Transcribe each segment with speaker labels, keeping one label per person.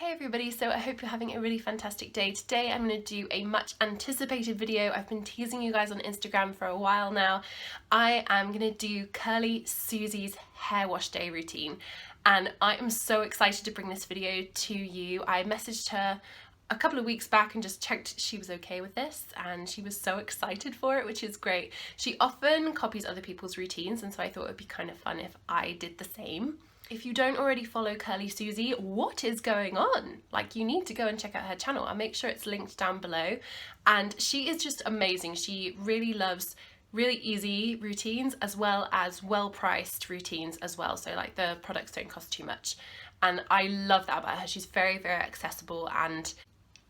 Speaker 1: Hey everybody, so I hope you're having a really fantastic day. Today I'm going to do a much anticipated video. I've been teasing you guys on Instagram for a while now. I am going to do Curly Susie's hair wash day routine and I am so excited to bring this video to you. I messaged her a couple of weeks back and just checked she was okay with this, and she was so excited for it, which is great. She often copies other people's routines, and so I thought it would be kind of fun if I did the same. If you don't already follow Curly Susie, what is going on? Like, you need to go and check out her channel. I'll make sure it's linked down below. And she is just amazing. She really loves really easy routines as well as well-priced routines as well. So like the products don't cost too much. And I love that about her. She's very, very accessible, and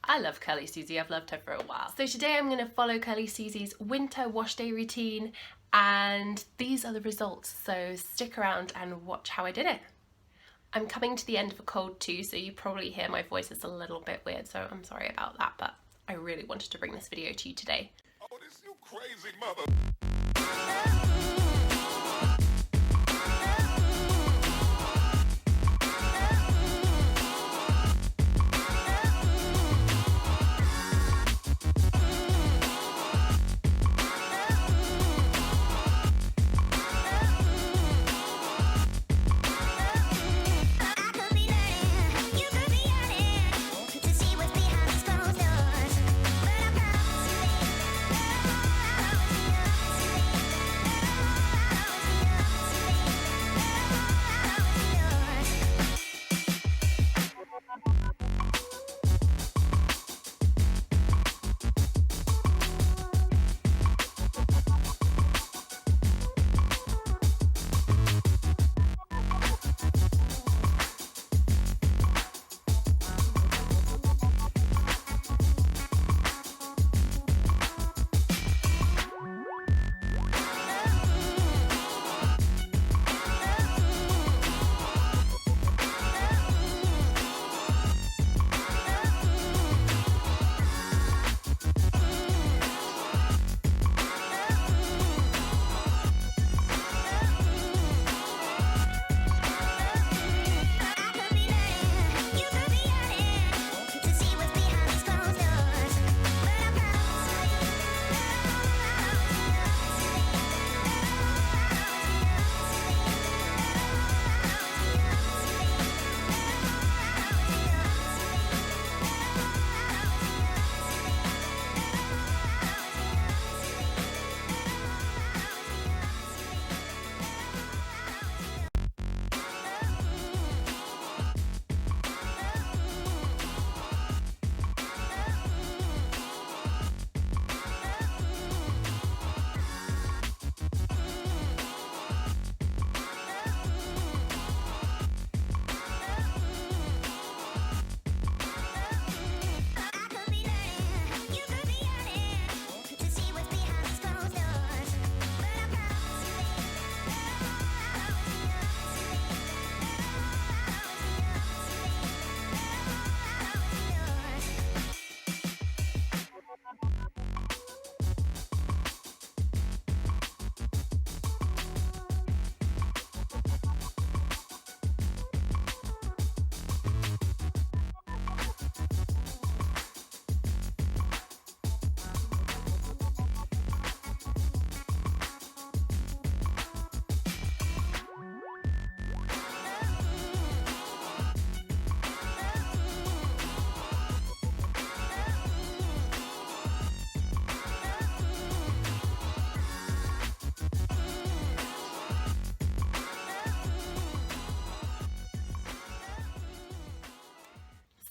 Speaker 1: I love Curly Susie. I've loved her for a while. So today I'm going to follow Curly Susie's winter wash day routine, and these are the results. So stick around and watch how I did it. I'm coming to the end of a cold too, so you probably hear my voice is a little bit weird, so I'm sorry about that, but I really wanted to bring this video to you today.
Speaker 2: Oh, this you crazy mother.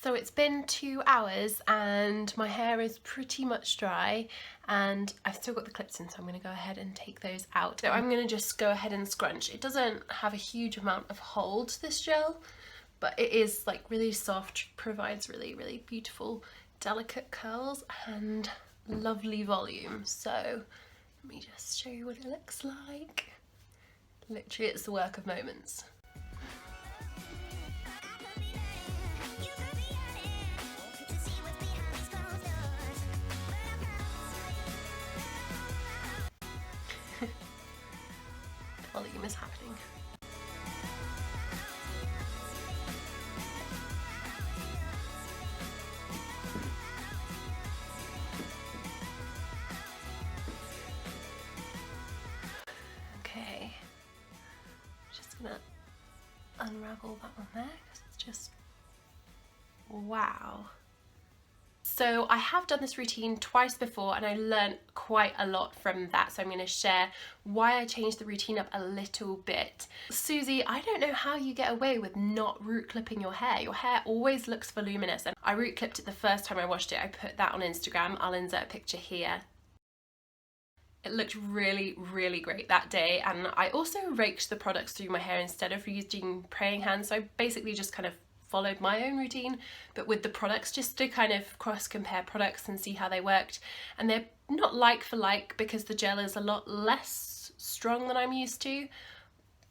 Speaker 1: So it's been 2 hours and my hair is pretty much dry, and I've still got the clips in, so I'm going to go ahead and take those out. So I'm going to just go ahead and scrunch. It doesn't have a huge amount of hold, this gel, but it is like really soft, provides really, really beautiful, delicate curls and lovely volume. So let me just show you what it looks like. Literally, it's the work of moments. Volume is happening. all that on there because it's just wow. So I have done this routine twice before and I learned quite a lot from that, so I'm going to share why I changed the routine up a little bit. Susie, I don't know how you get away with not root clipping your hair. Your hair always looks voluminous, and I root clipped it the first time I washed it. I put that on Instagram. I'll insert a picture here. It looked really, really great that day, and I also raked the products through my hair instead of using praying hands, so I basically just kind of followed my own routine but with the products, just to kind of cross compare products and see how they worked. And they're not like for like because the gel is a lot less strong than I'm used to,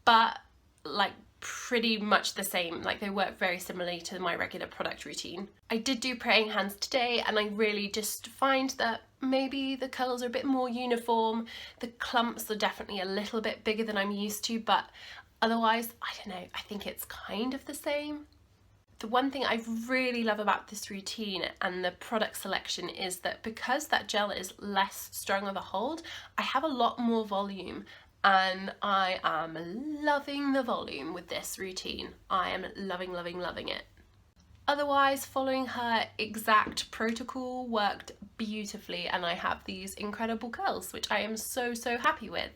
Speaker 1: but like pretty much the same. Like they work very similarly to my regular product routine. I did do praying hands today and I really just find that maybe the curls are a bit more uniform. The clumps are definitely a little bit bigger than I'm used to, but otherwise, I don't know, I think it's kind of the same. The one thing I really love about this routine and the product selection is that because that gel is less strong of a hold, I have a lot more volume, and I am loving the volume with this routine. I am loving, loving, loving it. Otherwise, following her exact protocol worked beautifully, and I have these incredible curls, which I am so, so happy with.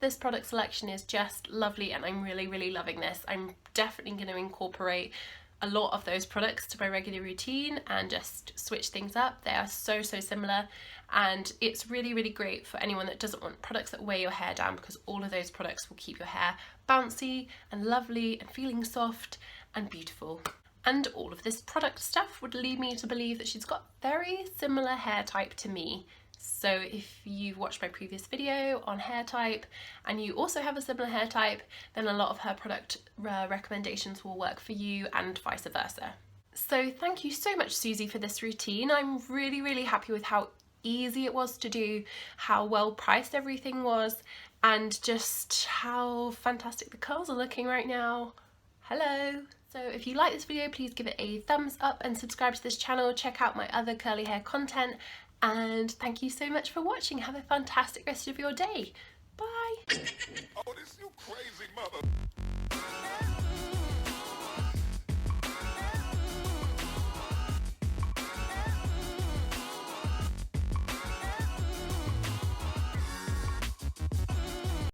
Speaker 1: This product selection is just lovely and I'm really, really loving this. I'm definitely going to incorporate a lot of those products to my regular routine and just switch things up. They are so, so similar, and it's really, really great for anyone that doesn't want products that weigh your hair down, because all of those products will keep your hair bouncy and lovely and feeling soft and beautiful. And all of this product stuff would lead me to believe that she's got very similar hair type to me. So if you've watched my previous video on hair type and you also have a similar hair type, then a lot of her product recommendations will work for you and vice versa. So thank you so much, Susie, for this routine. I'm really, really happy with how easy it was to do, how well priced everything was, and just how fantastic the curls are looking right now. Hello! So if you like this video, please give it a thumbs up and subscribe to this channel. Check out my other curly hair content. And thank you so much for watching. Have a fantastic rest of your day. Bye.
Speaker 2: Oh, this you crazy mother.